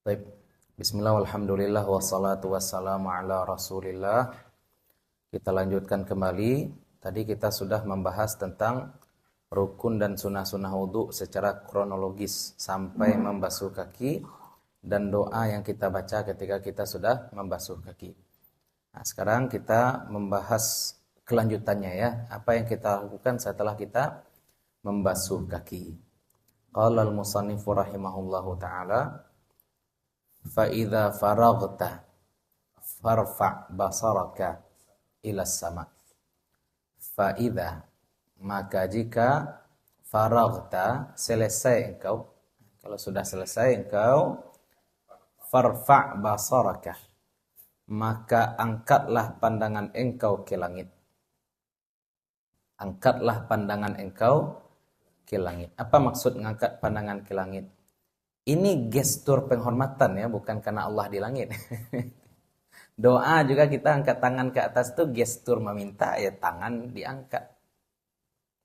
Baik. Bismillah, alhamdulillah, wassalatu wassalamu ala rasulillah. Kita lanjutkan kembali. Tadi kita sudah membahas tentang rukun dan sunnah-sunnah wudu secara kronologis sampai membasuh kaki dan doa yang kita baca ketika kita sudah membasuh kaki. Nah, sekarang kita membahas kelanjutannya ya. Apa yang kita lakukan setelah kita membasuh kaki. Qala al-musannifu rahimahullahu ta'ala, فَإِذَا فَرَغْتَ فَارْفَعْ بَصَرَكَ إِلَى السَّمَاءِ. فَإِذَا, maka jika faragta, selesai engkau, kalau sudah selesai engkau, farfa' basaraka, maka angkatlah pandangan engkau ke langit. Angkatlah pandangan engkau ke langit. Apa maksud mengangkat pandangan ke langit? Ini gestur penghormatan ya, bukan karena Allah di langit. Doa juga kita angkat tangan ke atas itu gestur meminta, ya tangan diangkat.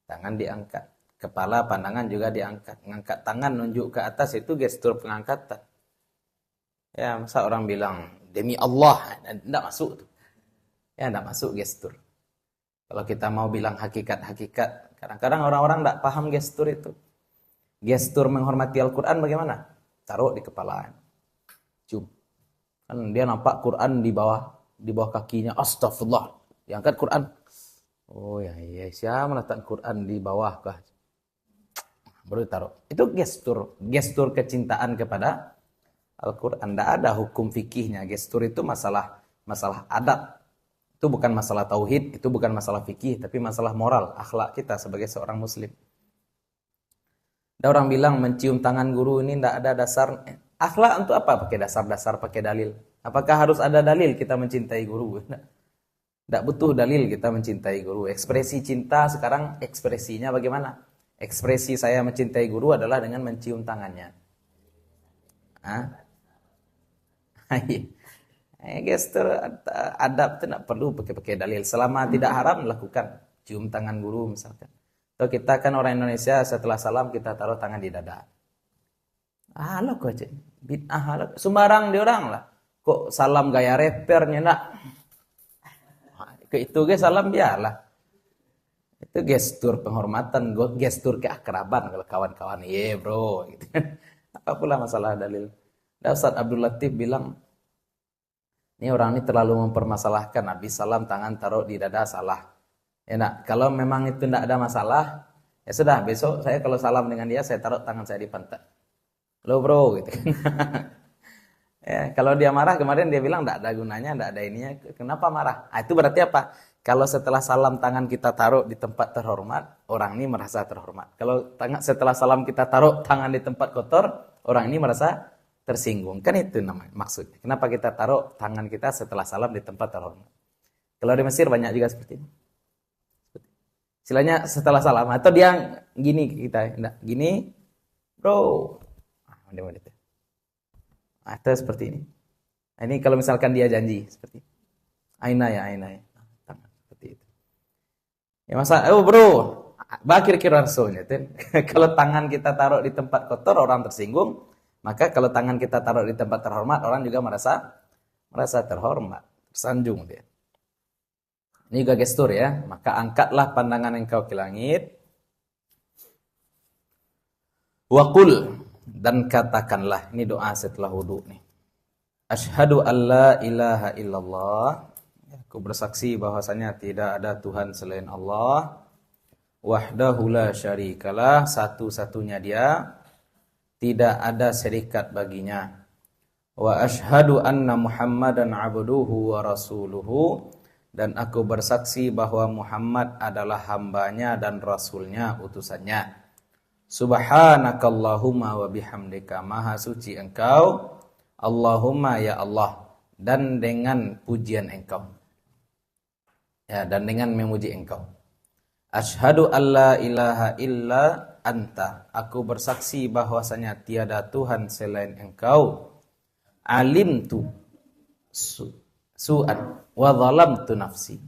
Tangan diangkat. Kepala, pandangan juga diangkat. Mengangkat tangan nunjuk ke atas itu gestur pengangkatan. Ya, masa orang bilang demi Allah, enggak masuk tuh. Ya, enggak masuk gestur. Kalau kita mau bilang hakikat-hakikat, kadang-kadang orang-orang enggak paham gestur itu. Gestur menghormati Al-Quran bagaimana? Taruh di kepala. Cium. Kan dia nampak Quran di bawah kakinya. Astagfirullah. Diangkat Quran. Oh ya, siapa meletakkan Quran di bawah kah? Baru taruh. Itu gestur kecintaan kepada Al-Quran. Tidak ada hukum fikihnya. Gestur itu masalah adab. Itu bukan masalah tauhid, itu bukan masalah fikih, tapi masalah moral, akhlak kita sebagai seorang muslim. Ada orang bilang mencium tangan guru ini tidak ada dasar. Akhlak untuk apa? Pakai dasar-dasar, pakai dalil. Apakah harus ada dalil kita mencintai guru? Tidak butuh dalil kita mencintai guru. Ekspresi cinta sekarang ekspresinya bagaimana? Ekspresi saya mencintai guru adalah dengan mencium tangannya. Gestur adab itu tidak perlu pakai dalil. Selama tidak haram lakukan. Cium tangan guru misalkan. So, kita kan orang Indonesia setelah salam kita taruh tangan di dada. Lo kok aja. Bid'ah. Sembarang di orang lah. Kok salam gaya repernya nak. Ke itu ke salam biarlah. Itu gestur penghormatan, gestur keakraban kalau kawan-kawan. Iya bro. Gitu. Apa pula masalah dalil. Dan Ustaz Abdul Latif bilang, ini orang ini terlalu mempermasalahkan. Habis salam tangan taruh di dada salah. Ya nak, kalau memang itu tidak ada masalah, ya sudah, besok saya kalau salam dengan dia, saya taruh tangan saya di pantat. Lo bro, gitu kan. Ya, kalau dia marah, kemarin dia bilang tidak ada gunanya, tidak ada ininya. Kenapa marah? Itu berarti apa? Kalau setelah salam tangan kita taruh di tempat terhormat, orang ini merasa terhormat. Kalau setelah salam kita taruh tangan di tempat kotor, orang ini merasa tersinggung. Kan itu namanya maksudnya. Kenapa kita taruh tangan kita setelah salam di tempat terhormat? Kalau di Mesir banyak juga seperti ini. Istilahnya setelah salam atau dia gini kita, enggak, gini, bro. Atau seperti ini. Ini kalau misalkan dia janji seperti ini. Aina ya. Tangan seperti itu. Ya masa, bro, bakir kira rasulnya. Kalau tangan kita taruh di tempat kotor orang tersinggung, maka kalau tangan kita taruh di tempat terhormat orang juga merasa terhormat, tersanjung dia. Ini juga gestur ya. Maka angkatlah pandangan engkau ke langit. Waqul, dan katakanlah. Ini doa setelah wudu nih. Asyhadu an la ilaha illallah. Aku bersaksi bahwasanya tidak ada Tuhan selain Allah. Wahdahu la syarikalah. Satu-satunya dia. Tidak ada syarikat baginya. Wa asyhadu anna Muhammadan abduhu wa rasuluhu. Dan aku bersaksi bahwa Muhammad adalah hambanya dan rasulnya, utusannya. Subhanakallahumma wa bihamdika, maha suci engkau, Allahumma ya Allah, dan dengan pujian engkau. Ya, dan dengan memuji engkau. Asyhadu alla ilaha illa anta, aku bersaksi bahwasanya tiada Tuhan selain engkau. Alimtu su'an wa zalamtu nafsi.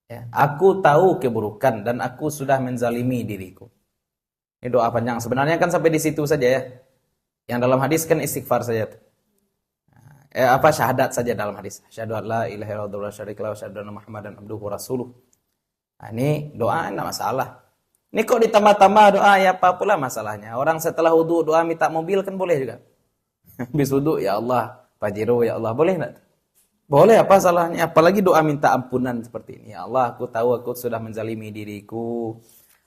Ya, aku tahu keburukan dan aku sudah menzalimi diriku. Ini doa panjang. Sebenarnya kan sampai di situ saja ya. Yang dalam hadis kan istighfar saja. syahadat saja dalam hadis. Asyhadu an la ilaha illallah wa la syarika lahu wa asyhadu anna Muhammadan abduhu wa rasuluh. Nah, ini doa enggak masalah. Ini kok ditambah-tambah doa, ya apa pula masalahnya? Orang setelah wudu doa minta mobil kan boleh juga. Habis wudu, ya Allah, Pajero, ya Allah, boleh enggak? Boleh, apa salahnya? Apalagi doa minta ampunan seperti ini. Ya Allah, aku tahu aku sudah menzalimi diriku.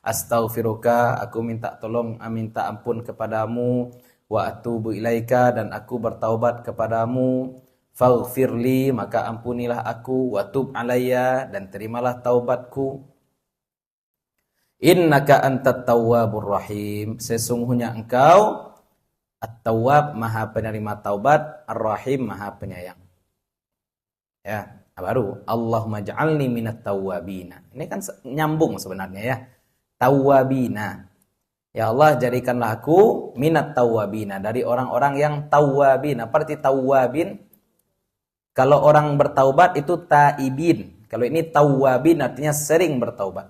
Astaghfiruka, aku minta tolong, minta ampun kepadamu. Wa atubu ilaika, dan aku bertaubat kepadamu. Faghfirli, maka ampunilah aku. Wa tub alayya, dan terimalah taubatku. Innaka antat tawwabur rahim. Sesungguhnya engkau at-tawwab, maha penerima taubat, ar-rahim, maha penyayang. Ya, baru Allahumma ja'alni minat tawwabina. Ini kan nyambung sebenarnya ya. Tawwabina. Ya Allah, jadikanlah aku minat tawwabina, dari orang-orang yang tawwabin. Apa arti tawwabin? Kalau orang bertaubat itu taibin. Kalau ini tawwabin artinya sering bertaubat.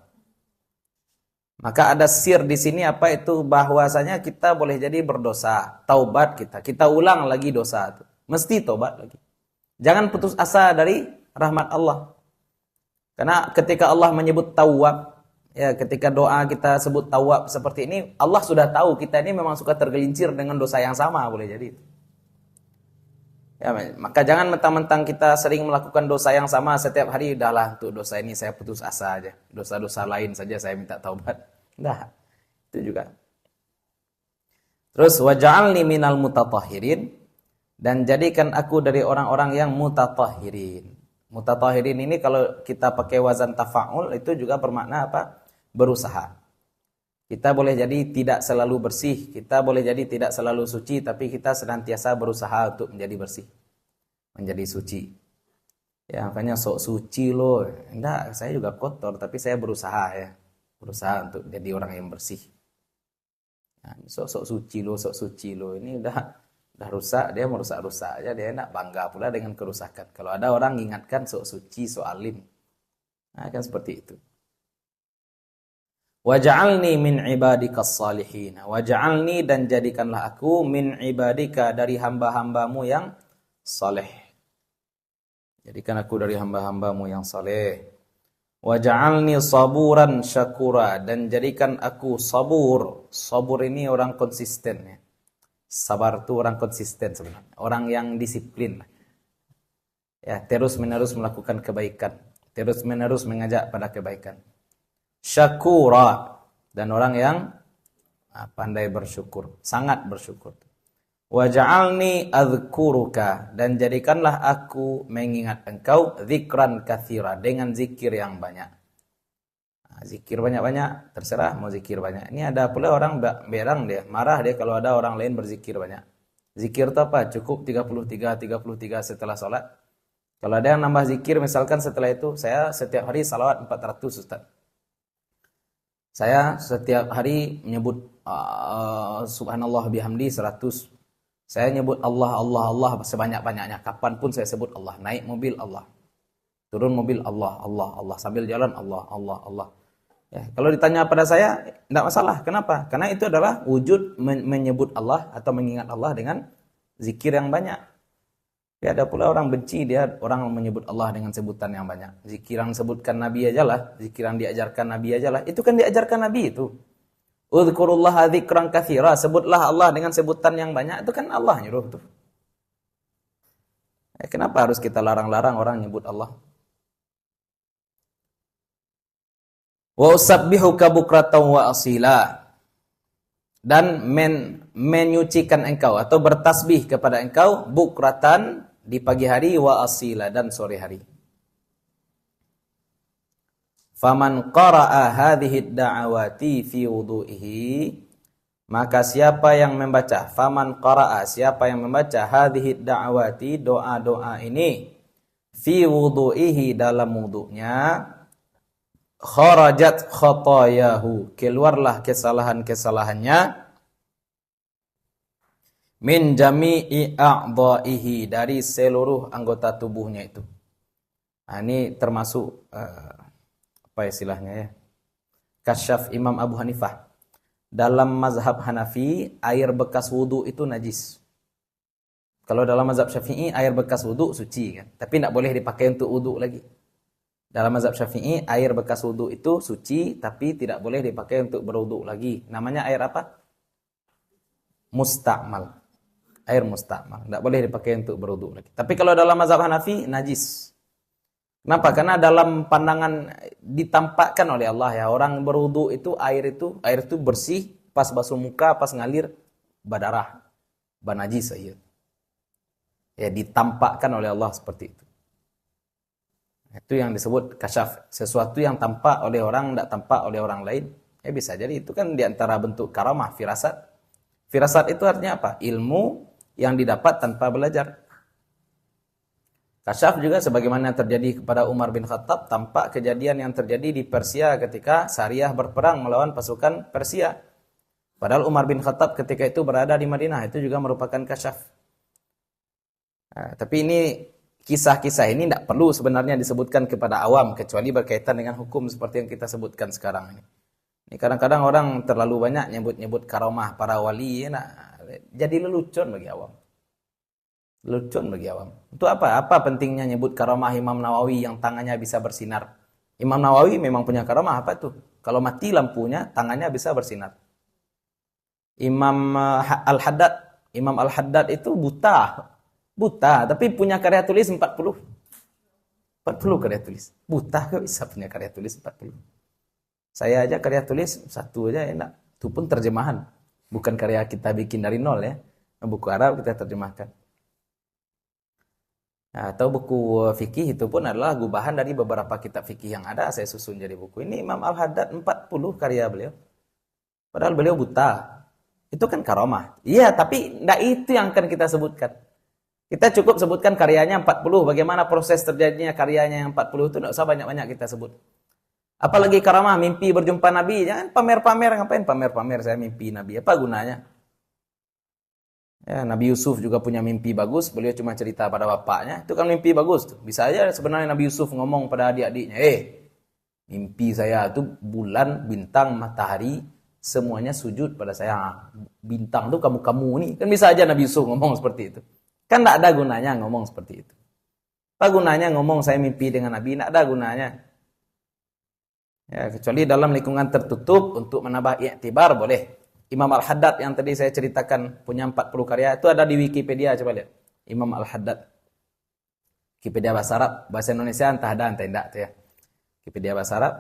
Maka ada sir di sini apa itu, bahwasanya kita boleh jadi berdosa, taubat kita ulang lagi dosa itu. Mesti taubat lagi. Jangan putus asa dari rahmat Allah. Karena ketika Allah menyebut tawwab, ya ketika doa kita sebut tawwab seperti ini, Allah sudah tahu kita ini memang suka tergelincir dengan dosa yang sama, boleh jadi. Ya, maka jangan mentang-mentang kita sering melakukan dosa yang sama setiap hari, udahlah untuk dosa ini saya putus asa aja. Dosa-dosa lain saja saya minta taubat. Nah, itu juga. Terus waj'alni minal mutatahhirin, dan jadikan aku dari orang-orang yang mutatahhirin. Mutatahhirin ini kalau kita pakai wazan tafa'ul itu juga bermakna apa? Berusaha. Kita boleh jadi tidak selalu bersih, kita boleh jadi tidak selalu suci, tapi kita senantiasa berusaha untuk menjadi bersih, menjadi suci. Ya, makanya sok suci loh. Enggak, saya juga kotor, tapi saya berusaha ya. Berusaha untuk jadi orang yang bersih. Nah, sok suci loh, sok suci loh. Ini udah rusak, dia merusak-rusak aja, dia nak bangga pula dengan kerusakan. Kalau ada orang ingatkan sok suci, sok alim, nah kan seperti itu. Waj'alni min ibadikas salihin. Waj'alni, dan jadikanlah aku min ibadika, dari hamba-hambamu yang saleh. Jadikan aku dari hamba-hambamu yang saleh. Waj'alni saburan syakura, dan jadikan aku sabur. Sabur ini orang konsisten ya. Sabar itu orang konsisten sebenarnya, orang yang disiplin. Ya, terus-menerus melakukan kebaikan, terus-menerus mengajak pada kebaikan. Syakura, dan orang yang pandai bersyukur, sangat bersyukur. Waj'alni adzkuruka, dan jadikanlah aku mengingat engkau dzikran katsira, dengan zikir yang banyak. Zikir banyak-banyak, terserah mau zikir banyak. Ini ada pula orang berang dia, marah dia kalau ada orang lain berzikir banyak. Zikir itu apa? Cukup 33 setelah sholat. Kalau ada yang nambah zikir, misalkan setelah itu, saya setiap hari salawat 400 Ustaz. Saya setiap hari menyebut subhanallah bihamdi 100. Saya nyebut Allah, Allah, Allah sebanyak-banyaknya. Kapanpun saya sebut Allah. Naik mobil Allah. Turun mobil Allah, Allah, Allah. Sambil jalan Allah, Allah, Allah. Ya, kalau ditanya pada saya, tidak masalah. Kenapa? Karena itu adalah wujud menyebut Allah atau mengingat Allah dengan zikir yang banyak. Ya, ada pula orang benci, dia orang menyebut Allah dengan sebutan yang banyak. Zikir yang sebutkan Nabi aja lah, zikir yang diajarkan Nabi aja lah. Itu kan diajarkan Nabi itu. Udhkurullaha dzikran katsira, sebutlah Allah dengan sebutan yang banyak. Itu kan Allah nyuruh tuh. Ya, kenapa harus kita larang-larang orang nyebut Allah? Wa usabbihuka bukratan wa asila, dan menyucikan engkau atau bertasbih kepada engkau bukratan di pagi hari, wa asila, dan sore hari. Faman qara'a hadhihi da'awati fi wudu'ihi, maka siapa yang membaca, faman qara'a, siapa yang membaca hadhihi da'awati, doa-doa ini, fi wudu'ihi, dalam wudu'nya, kharajat khotayahu, keluarlah kesalahan-kesalahannya, min jami'i a'dha'ihi, dari seluruh anggota tubuhnya itu. Nah, ini termasuk apa istilahnya ya? Kasyaf Imam Abu Hanifah. Dalam mazhab Hanafi, air bekas wudu itu najis. Kalau dalam mazhab Syafi'i air bekas wudu suci kan, tapi tidak boleh dipakai untuk wudu lagi. Dalam mazhab Syafi'i air bekas wudu itu suci tapi tidak boleh dipakai untuk berwudu lagi. Namanya air apa? Musta'mal. Air musta'mal. Tidak boleh dipakai untuk berwudu lagi. Tapi kalau dalam mazhab Hanafi najis. Kenapa? Karena dalam pandangan ditampakkan oleh Allah ya, orang berwudu itu air itu bersih, pas basuh muka, pas ngalir berdarah, banajis saja. Ya, ditampakkan oleh Allah seperti itu. Itu yang disebut kasyaf. Sesuatu yang tampak oleh orang, tidak tampak oleh orang lain. Ya bisa jadi itu kan diantara bentuk karamah, firasat. Firasat itu artinya apa? Ilmu yang didapat tanpa belajar. Kasyaf juga sebagaimana yang terjadi kepada Umar bin Khattab, tampak kejadian yang terjadi di Persia ketika Syariah berperang melawan pasukan Persia. Padahal Umar bin Khattab ketika itu berada di Madinah, itu juga merupakan kasyaf. Nah, tapi ini kisah-kisah ini tidak perlu sebenarnya disebutkan kepada awam kecuali berkaitan dengan hukum seperti yang kita sebutkan sekarang ini. Ini kadang-kadang orang terlalu banyak nyebut-nyebut karamah para wali, nah, jadi lelucon bagi awam. Lelucon bagi awam. Untuk apa? Apa pentingnya nyebut karamah Imam Nawawi yang tangannya bisa bersinar? Imam Nawawi memang punya karamah apa tuh? Kalau mati lampunya, tangannya bisa bersinar. Imam Al-Haddad itu buta, tapi punya karya tulis 40 karya tulis. Buta kok bisa punya karya tulis 40. Saya aja karya tulis satu aja enak. Itu pun terjemahan. Bukan karya kita bikin dari nol ya. Buku Arab kita terjemahkan. Nah, atau buku fikih itu pun adalah gubahan dari beberapa kitab fikih yang ada. Saya susun jadi buku. Ini Imam Al-Haddad 40 karya beliau. Padahal beliau buta. Itu kan karamah. Iya, tapi tidak itu yang akan kita sebutkan. Kita cukup sebutkan karyanya 40. Bagaimana proses terjadinya karyanya yang 40 itu tidak usah banyak-banyak kita sebut. Apalagi karamah, mimpi berjumpa Nabi. Jangan pamer-pamer. Ngapain pamer-pamer saya mimpi Nabi? Apa gunanya? Ya, Nabi Yusuf juga punya mimpi bagus. Beliau cuma cerita pada bapaknya. Itu kan mimpi bagus tuh. Bisa aja sebenarnya Nabi Yusuf ngomong pada adik-adiknya. Mimpi saya itu bulan, bintang, matahari. Semuanya sujud pada saya. Bintang tuh kamu-kamu nih. Kan bisa aja Nabi Yusuf ngomong seperti itu. Kan tidak ada gunanya ngomong seperti itu. Apa gunanya ngomong saya mimpi dengan Nabi? Tidak ada gunanya. Ya, kecuali dalam lingkungan tertutup untuk menambah iktibar boleh. Imam Al-Haddad yang tadi saya ceritakan punya 40 karya itu ada di Wikipedia, coba lihat. Imam Al-Haddad. Wikipedia bahasa Arab, bahasa Indonesia entah ada entah tidak tuh ya. Wikipedia bahasa Arab.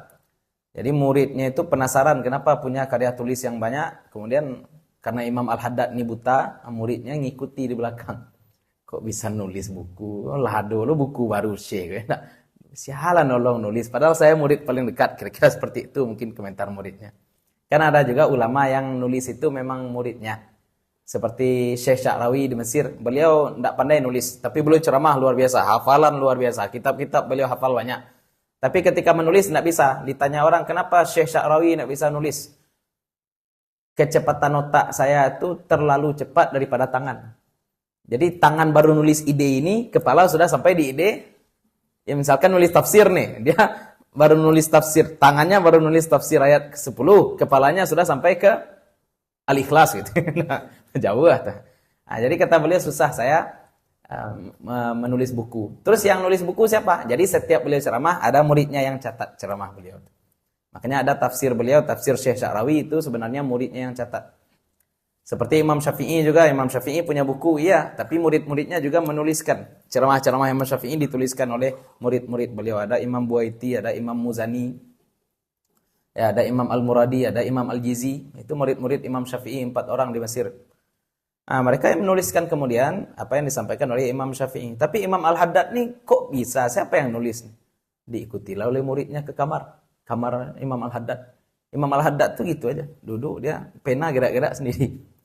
Jadi muridnya itu penasaran kenapa punya karya tulis yang banyak. Kemudian karena Imam Al-Haddad ini buta, muridnya ngikuti di belakang. Kok bisa nulis buku? Oh, lah dulu buku baru Syekh. Sialan nolong nulis. Padahal saya murid paling dekat. Kira-kira seperti itu mungkin komentar muridnya. Kan ada juga ulama yang nulis itu memang muridnya. Seperti Syekh Sya'rawi di Mesir. Beliau tidak pandai nulis. Tapi beliau ceramah luar biasa. Hafalan luar biasa. Kitab-kitab beliau hafal banyak. Tapi ketika menulis tidak bisa. Ditanya orang kenapa Syekh Sya'rawi tidak bisa nulis. Kecepatan otak saya itu terlalu cepat daripada tangan. Jadi tangan baru nulis ide ini. Kepala sudah sampai di ide. Ya misalkan nulis tafsir nih, dia baru nulis tafsir, tangannya baru nulis tafsir ayat ke-10, kepalanya sudah sampai ke Al-Ikhlas gitu. Nah, jauh lah. Nah, jadi kata beliau susah saya menulis buku. Terus yang nulis buku siapa? Jadi setiap beliau ceramah ada muridnya yang catat ceramah beliau. Makanya ada tafsir beliau, tafsir Syekh Sya'rawi itu sebenarnya muridnya yang catat. Seperti Imam Syafi'i juga, Imam Syafi'i punya buku, iya, tapi murid-muridnya juga menuliskan. Ceramah-ceramah Imam Syafi'i dituliskan oleh murid-murid beliau. Ada Imam Buaiti, ada Imam Muzani, ya, ada Imam Al-Muradi, ada Imam Al-Jizi. Itu murid-murid Imam Syafi'i, 4 orang di Mesir. Nah, mereka yang menuliskan kemudian apa yang disampaikan oleh Imam Syafi'i. Tapi Imam Al-Haddad nih kok bisa? Siapa yang nulis? Diikutilah oleh muridnya ke kamar Imam Al-Haddad. Imam Al-Haddad tuh gitu aja, duduk dia pena gerak-gerak sendiri.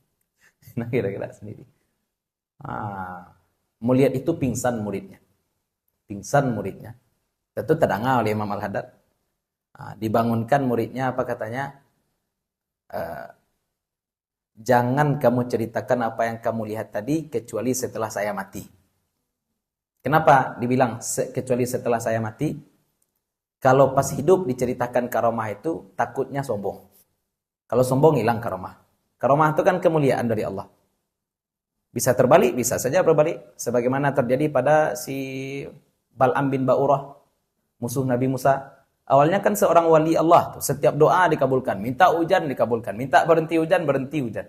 Nah, kira-kira sendiri. Mau lihat itu pingsan muridnya. Tentu terdengar oleh Imam Al-Haddad. Dibangunkan muridnya, apa katanya? Jangan kamu ceritakan apa yang kamu lihat tadi kecuali setelah saya mati. Kenapa dibilang kecuali setelah saya mati? Kalau pas hidup diceritakan karamah itu takutnya sombong. Kalau sombong hilang karamah. Karamah itu kan kemuliaan dari Allah. Bisa terbalik, bisa saja berbalik. Sebagaimana terjadi pada si Bal'am bin Ba'urah, musuh Nabi Musa. Awalnya kan seorang wali Allah, tuh, setiap doa dikabulkan, minta hujan dikabulkan, minta berhenti hujan.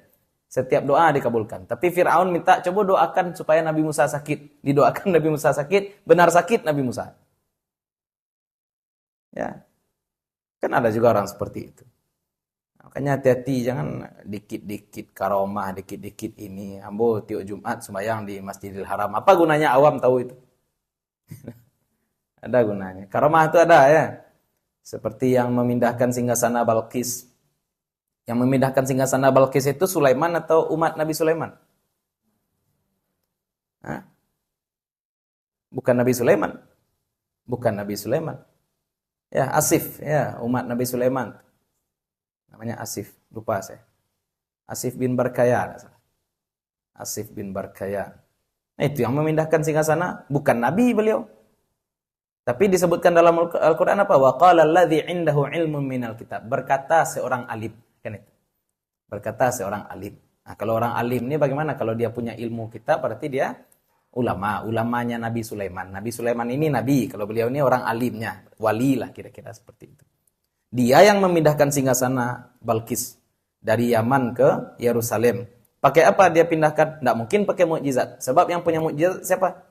Setiap doa dikabulkan. Tapi Fir'aun minta, coba doakan supaya Nabi Musa sakit. Didoakan Nabi Musa sakit, benar sakit Nabi Musa. Ya, kan ada juga orang seperti itu. Makanya hati-hati, jangan dikit-dikit karomah, dikit-dikit ini. Ambo tiap Jumat sembahyang di Masjidil Haram. Apa gunanya awam tahu itu? Ada gunanya. Karomah itu ada ya. Seperti yang memindahkan singgasana Balqis. Yang memindahkan singgasana Balqis itu Sulaiman atau umat Nabi Sulaiman? Hah? Bukan Nabi Sulaiman. Bukan Nabi Sulaiman. Ya, Asif, ya, umat Nabi Sulaiman. Namanya Asif, lupa saya. Asif bin Barkaya. Asif bin Barkaya. Nah, itu yang memindahkan singgasana, bukan Nabi beliau. Tapi disebutkan dalam Al-Quran apa? Wa qala alladzi 'indahu 'ilmun minal kitab. Berkata seorang alim, kan itu. Berkata seorang alim. Nah, kalau orang alim ini bagaimana? Kalau dia punya ilmu kitab berarti dia ulamanya Nabi Sulaiman. Nabi Sulaiman ini nabi, kalau beliau ini orang alimnya, wali lah kira-kira seperti itu. Dia yang memindahkan singgasana Balqis dari Yaman ke Yerusalem. Pakai apa dia pindahkan? Tidak mungkin pakai mukjizat. Sebab yang punya mukjizat siapa?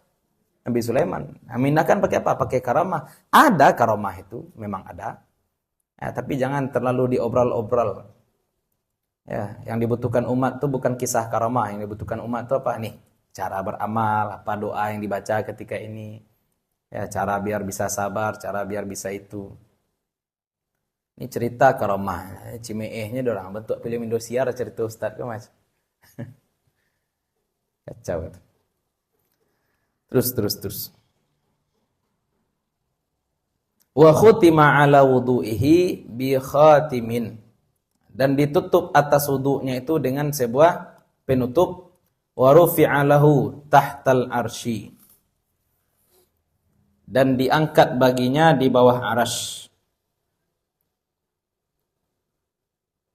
Nabi Sulaiman. Memindahkan pakai apa? Pakai karamah. Ada karamah itu, memang ada. Ya, tapi jangan terlalu diobrol-obrol. Ya, yang dibutuhkan umat itu bukan kisah karamah. Yang dibutuhkan umat itu apa nih? Cara beramal, apa doa yang dibaca ketika ini. Ya, cara biar bisa sabar, cara biar bisa itu. Ini cerita karamah. Cimeehnya dorang bentuk film Indosiar cerita Ustaz ke Mas. Kacau itu. Terus. Wa khutima ala wudu'ihi bi khatimin. Dan ditutup atas wudu'nya itu dengan sebuah penutup. Wa rufi'a lahu tahtal arsy. Dan diangkat baginya di bawah arasy.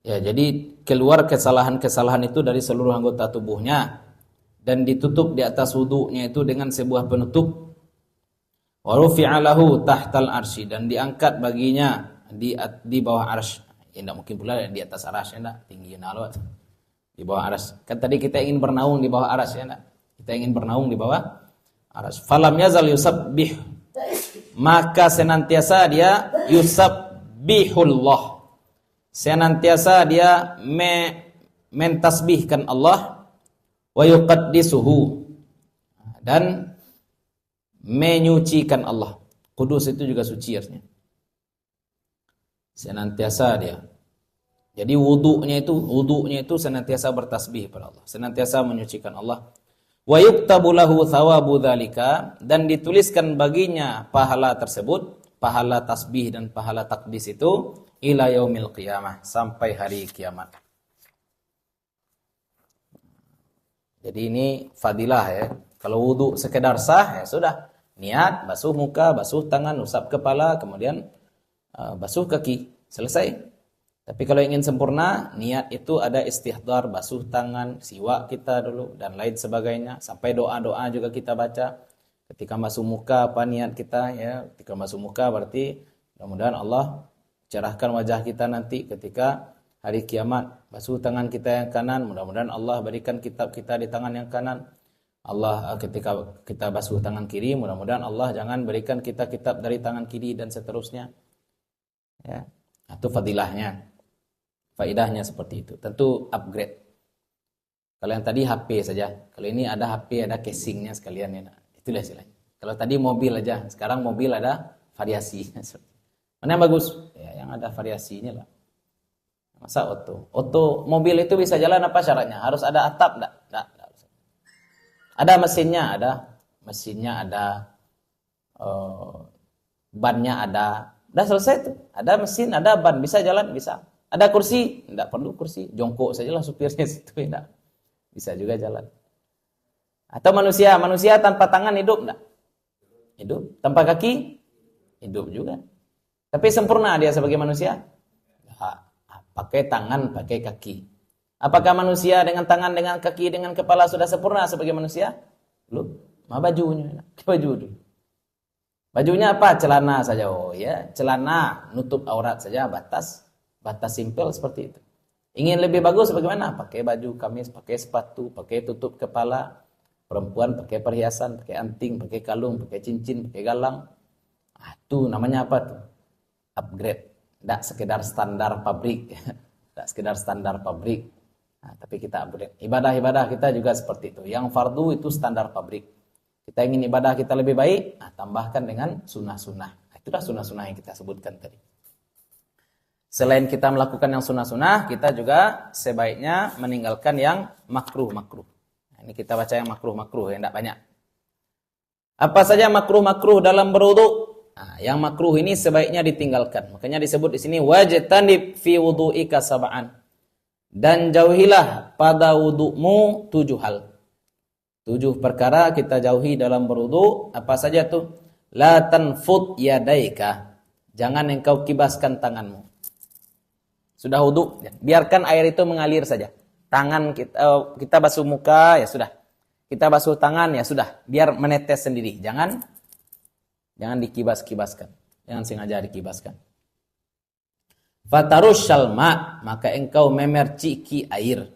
Ya, jadi keluar kesalahan-kesalahan itu dari seluruh anggota tubuhnya dan ditutup di atas wudunya itu dengan sebuah penutup. Wa rufi'a lahu tahtal arsy, dan diangkat baginya di bawah arsy. Ya, enggak mungkin pula di atas arsy, enggak, tinggi nalo. Di bawah arsy. Kan tadi kita ingin bernaung di bawah arsy, ya enggak? Kita ingin bernaung di bawah arsy. Falam yazal yusabbih. Maka senantiasa dia yusabbihullah. Senantiasa dia mentasbihkan Allah, wa yuqaddisuhu, dan menyucikan Allah. Kudus itu juga suci artinya. Senantiasa dia. Jadi wudunya itu senantiasa bertasbih kepada Allah, senantiasa menyucikan Allah. Wa yuktabu lahu thawabu dzalika, dan dituliskan baginya pahala tersebut, pahala tasbih dan pahala takdis itu ila yaumil qiyamah, sampai hari kiamat. Jadi ini fadilah ya. Kalau wudu sekedar sah ya sudah, niat, basuh muka, basuh tangan, usap kepala, kemudian basuh kaki, selesai. Tapi kalau ingin sempurna, niat itu ada istihdar, basuh tangan, siwak kita dulu dan lain sebagainya, sampai doa-doa juga kita baca. Ketika basuh muka apa niat kita ya? Ketika basuh muka berarti mudah-mudahan Allah cerahkan wajah kita nanti ketika hari kiamat. Basuh tangan kita yang kanan, mudah-mudahan Allah berikan kitab kita di tangan yang kanan. Allah ketika kita basuh tangan kiri, mudah-mudahan Allah jangan berikan kita kitab dari tangan kiri, dan seterusnya. Ya, itu fadilahnya. Faidahnya seperti itu. Tentu upgrade. Kalau yang tadi HP saja, kalau ini ada HP, ada casingnya sekalian ya. Itulah istilahnya. Kalau tadi mobil aja, sekarang mobil ada variasi. Mana yang bagus? Ya, yang ada variasinya lah. Masa auto? Auto mobil itu bisa jalan apa syaratnya? Harus ada atap enggak? Enggak. Ada mesinnya, ada. Mesinnya ada. Bannya ada. Udah selesai tuh. Ada mesin, ada ban, bisa jalan, bisa. Ada kursi? Enggak perlu kursi. Jongkok sajalah supirnya situ, enggak. Bisa juga jalan. Atau manusia tanpa tangan hidup enggak? Hidup. Tanpa kaki? Hidup juga. Tapi sempurna dia sebagai manusia? Pakai tangan, pakai kaki. Apakah manusia dengan tangan, dengan kaki, dengan kepala sudah sempurna sebagai manusia? Belum. Mah bajunya, baju dulu. Bajunya apa? Celana saja. Oh ya, celana nutup aurat saja, batas simpel seperti itu. Ingin lebih bagus bagaimana? Pakai baju kamis, pakai sepatu, pakai tutup kepala. Perempuan pakai perhiasan, pakai anting, pakai kalung, pakai cincin, pakai galang. Itu namanya apa tuh? Upgrade. Tidak sekedar standar pabrik. Tidak sekedar standar pabrik. Nah, tapi kita upgrade. Ibadah-ibadah kita juga seperti itu. Yang fardu itu standar pabrik. Kita ingin ibadah kita lebih baik, tambahkan dengan sunnah-sunnah. Itulah sunnah-sunnah yang kita sebutkan tadi. Selain kita melakukan yang sunnah-sunnah, kita juga sebaiknya meninggalkan yang makruh-makruh. Ini kita baca yang makruh-makruh, yang tidak banyak. Apa saja makruh-makruh dalam berwudu? Nah, yang makruh ini sebaiknya ditinggalkan. Makanya disebut di sini wajtanib fi wudu'ika sab'an. Dan jauhilah pada wudu'mu 7 hal. 7 perkara kita jauhi dalam berwudu. Apa saja tuh? La tanfud yadaika. Jangan engkau kibaskan tanganmu. Sudah wudu, biarkan air itu mengalir saja. Tangan kita basuh muka, ya sudah. Kita basuh tangan, ya sudah. Biar menetes sendiri. Jangan dikibas-kibaskan. Jangan sengaja dikibaskan. Fatarushal ma, maka engkau memerciki air.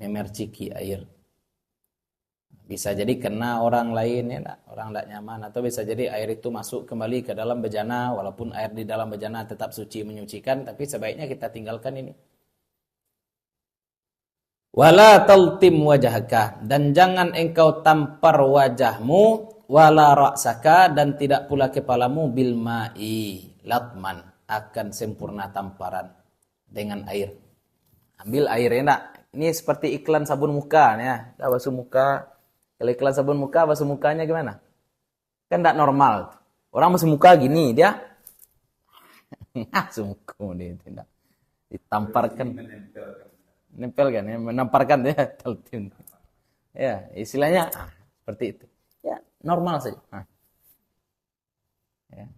Memerciki air. Bisa jadi kena orang lain, ya, orang tidak nyaman. Atau bisa jadi air itu masuk kembali ke dalam bejana. Walaupun air di dalam bejana tetap suci menyucikan. Tapi sebaiknya kita tinggalkan ini. Wala taltim wajhaka. Dan jangan engkau tampar wajahmu. Wala ra'saka. Dan tidak pula kepalamu bil ma'i. Latman. Akan sempurna tamparan. Dengan air. Ambil air, ya. Ini seperti iklan sabun muka. Ya. Kita basuh muka. Kalau iklan sabun muka, basuh mukanya gimana? Kan tidak normal. Orang basuh muka gini, dia basuh muka dia tidak ditamparkan, nempel kan, ya, menamparkan dia, taltim. Ya, istilahnya seperti itu. Ya, normal saja. Ya.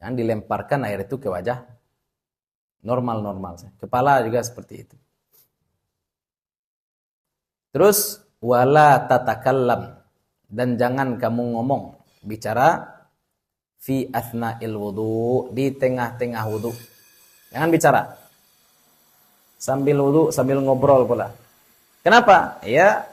Jangan dilemparkan air itu ke wajah. Normal saja. Kepala juga seperti itu. Terus wala tatakallam, dan jangan kamu ngomong, bicara fi athna'il wudu, di tengah-tengah wudu. Jangan bicara sambil wudu, sambil ngobrol pula. Kenapa? Ya,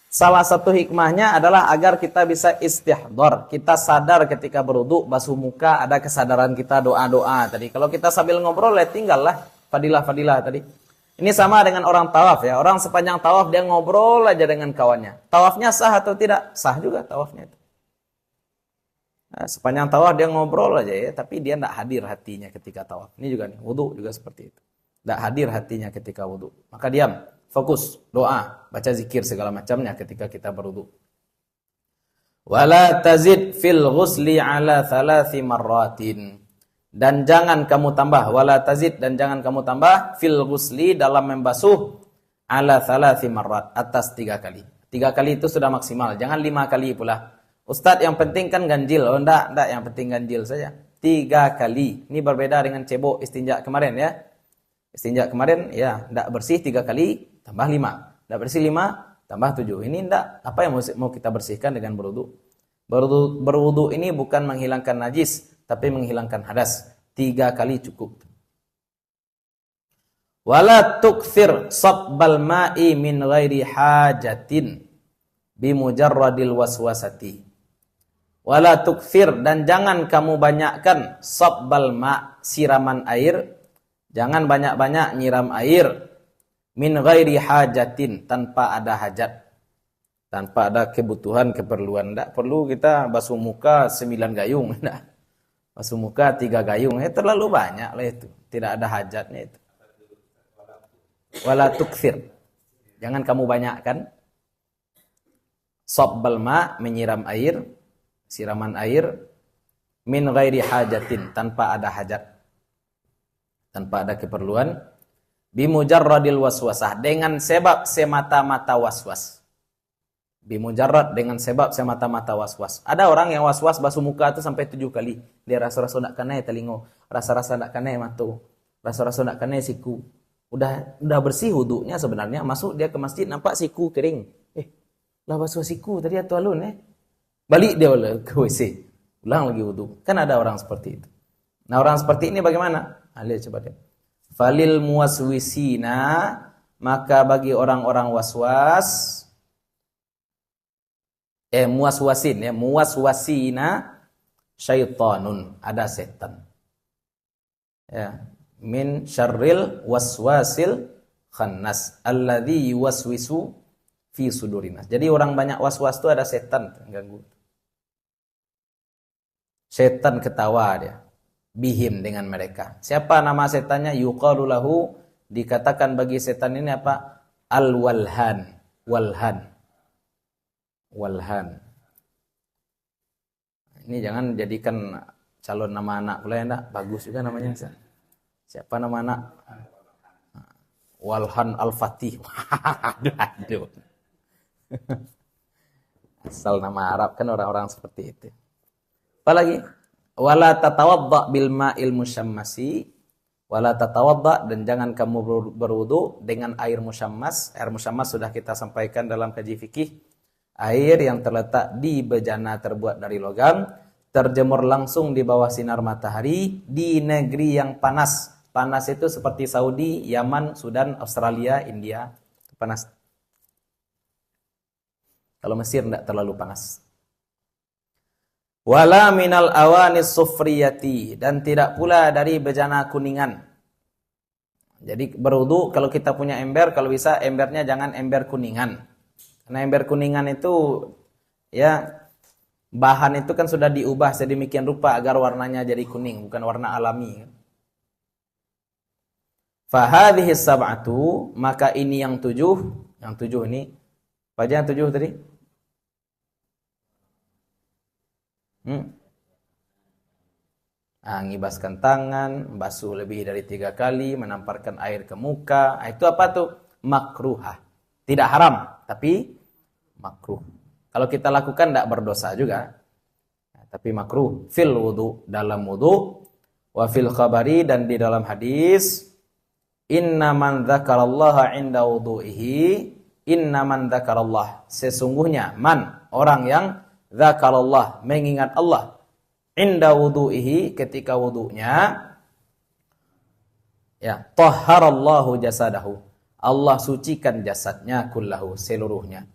salah satu hikmahnya adalah agar kita bisa istihdar. Kita sadar ketika berwudu, basuh muka, ada kesadaran kita doa-doa tadi. Kalau kita sambil ngobrol, ya tinggallah fadilah-fadilah tadi. Ini sama dengan orang tawaf, ya. Orang sepanjang tawaf dia ngobrol aja dengan kawannya. Tawafnya sah atau tidak? Sah juga tawafnya itu. Nah, sepanjang tawaf dia ngobrol aja, ya, tapi dia tidak hadir hatinya ketika tawaf. Ini juga nih, wudu juga seperti itu. Tidak hadir hatinya ketika wudu. Maka diam, fokus, doa, baca zikir segala macamnya ketika kita berwudu. Wala tazid fil ghusli ala 3 marratin. Dan jangan kamu tambah, wala tazid, dan jangan kamu tambah fil ghusli, dalam membasuh, ala 3 marrat, atas 3 kali. 3 kali itu sudah maksimal, jangan 5 kali pula. Ustadz, yang penting kan ganjil. Oh enggak, yang penting ganjil saja. 3 kali. Ini berbeda dengan cebok istinja kemarin, ya. Istinja kemarin, ya, enggak bersih 3 kali, tambah 5. Enggak bersih 5, tambah 7. Ini enggak, apa yang mau kita bersihkan dengan berwudu? Berwudu ini bukan menghilangkan najis, tapi menghilangkan hadas. 3 kali cukup. Wala tukthir sabbal ma'i min ghairi hajatin bimujarradil waswasati. Wala tukthir, dan jangan kamu banyakkan sabbal ma', siraman air. Jangan banyak-banyak nyiram air min ghairi hajatin, tanpa ada hajat. Tanpa ada kebutuhan, keperluan. Tidak perlu kita basuh muka 9 gayung. Tidak. Basuh muka 3 gayung, terlalu banyak lah itu. Tidak ada hajatnya itu. Wala tukthir. Jangan kamu banyakkan. Sabbal ma, menyiram air, siraman air, min ghairi hajatin, tanpa ada hajat. Tanpa ada keperluan. Bimujarradil waswasah, dengan sebab semata-mata waswas. Bimujarrad, dengan sebab semata-mata waswas. Ada orang yang waswas basuh muka itu sampai 7 kali. Dia rasa-rasa nak kena telingo, rasa-rasa nak kena mata, rasa-rasa nak kena siku. Udah bersih wudunya sebenarnya, masuk dia ke masjid nampak siku kering. Lah basuh siku tadi atau alun Balik dia ke WC. Ulang lagi wudu. Kan ada orang seperti itu. Nah, orang seperti ini bagaimana? Lihat coba deh. Falil muwaswisina, maka bagi orang-orang waswas, muwaswasina syaitanun, ada setan. Ya, min syarril waswasil khannas alladzi yuwaswisu fi sudurinas. Jadi orang banyak waswas itu ada setan yang ganggu. Setan ketawa dia. Bihim dengan mereka. Siapa nama setannya? Yuqalu lahu, dikatakan bagi setan ini apa? Al-walhan. Walhan. Ini jangan jadikan calon nama anak pula ya, enggak? Bagus juga namanya. Siapa nama anak? Walhan Al-Fatih. Aduh. Asal nama Arab kan orang-orang seperti itu. Apalagi? Wala tatawadda bil ma'il musyammasi, wala tatawadda, dan jangan kamu berwudu dengan air musyammas. Air musyammas sudah kita sampaikan dalam kaji fikih. Air yang terletak di bejana terbuat dari logam, terjemur langsung di bawah sinar matahari di negeri yang panas. Panas itu seperti Saudi, Yaman, Sudan, Australia, India. Panas. Kalau Mesir tidak terlalu panas. Wala minal awanis sufriyati, dan tidak pula dari bejana kuningan. Jadi berwudu kalau kita punya ember, kalau bisa embernya jangan ember kuningan. Karena ember kuningan itu ya bahan itu kan sudah diubah sedemikian rupa agar warnanya jadi kuning, bukan warna alami. Fahadhihi sab'atu, maka ini yang tujuh ini. Apa aja yang tujuh tadi? Ngibaskan tangan, basuh lebih dari 3 kali, menamparkan air ke muka. Itu apa tuh? Makruhah. Tidak haram, tapi makruh. Kalau kita lakukan tidak berdosa juga. Tapi makruh. Fil wudu, dalam wudu. Wa fil khabari, dan di dalam hadis. Inna man dzakarallaha inda wudu'ihi. Inna man dzakarallah. Sesungguhnya man, orang yang dzakarallah, mengingat Allah, inda wudu'ihi, ketika wudunya, ya, tahharallahu jasadahu, Allah sucikan jasadnya kullahu, seluruhnya.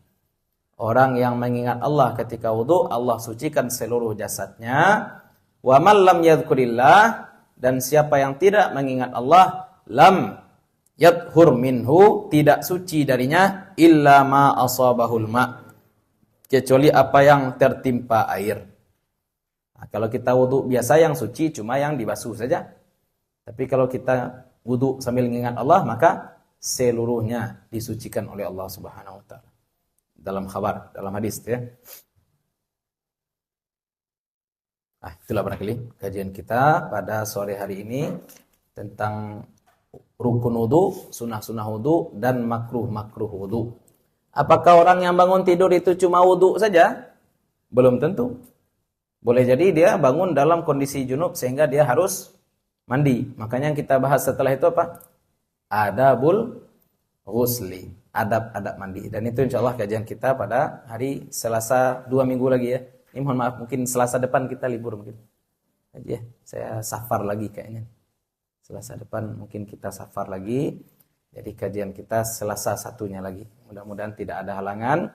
Orang yang mengingat Allah ketika wudu, Allah sucikan seluruh jasadnya. Wa man lam yadhkurillah, dan siapa yang tidak mengingat Allah, lam yadhur minhu, tidak suci darinya, illa ma asabahul ma', kecuali apa yang tertimpa air. Nah, kalau kita wudu biasa yang suci cuma yang dibasuh saja. Tapi kalau kita wudu sambil mengingat Allah, maka seluruhnya disucikan oleh Allah Subhanahu wa taala. Dalam khabar, dalam hadis ya. Itulah barangkali kajian kita pada sore hari ini tentang rukun wudu, sunah-sunah wudu, dan makruh-makruh wudu. Apakah orang yang bangun tidur itu cuma wudu saja? Belum tentu. Boleh jadi dia bangun dalam kondisi junub sehingga dia harus mandi. Makanya yang kita bahas setelah itu apa? Adabul ghusli, adab-adab mandi. Dan itu insyaallah kajian kita pada hari Selasa 2 minggu lagi ya. Ini mohon maaf, mungkin Selasa depan kita libur mungkin. Ya, saya safar lagi kayaknya. Selasa depan mungkin kita safar lagi. Jadi kajian kita Selasa satunya lagi. Mudah-mudahan tidak ada halangan.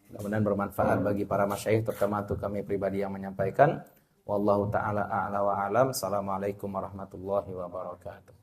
Mudah-mudahan bermanfaat bagi para masyayikh, terutama untuk kami pribadi yang menyampaikan. Wallahu ta'ala a'la wa a'lam. Assalamualaikum warahmatullahi wabarakatuh.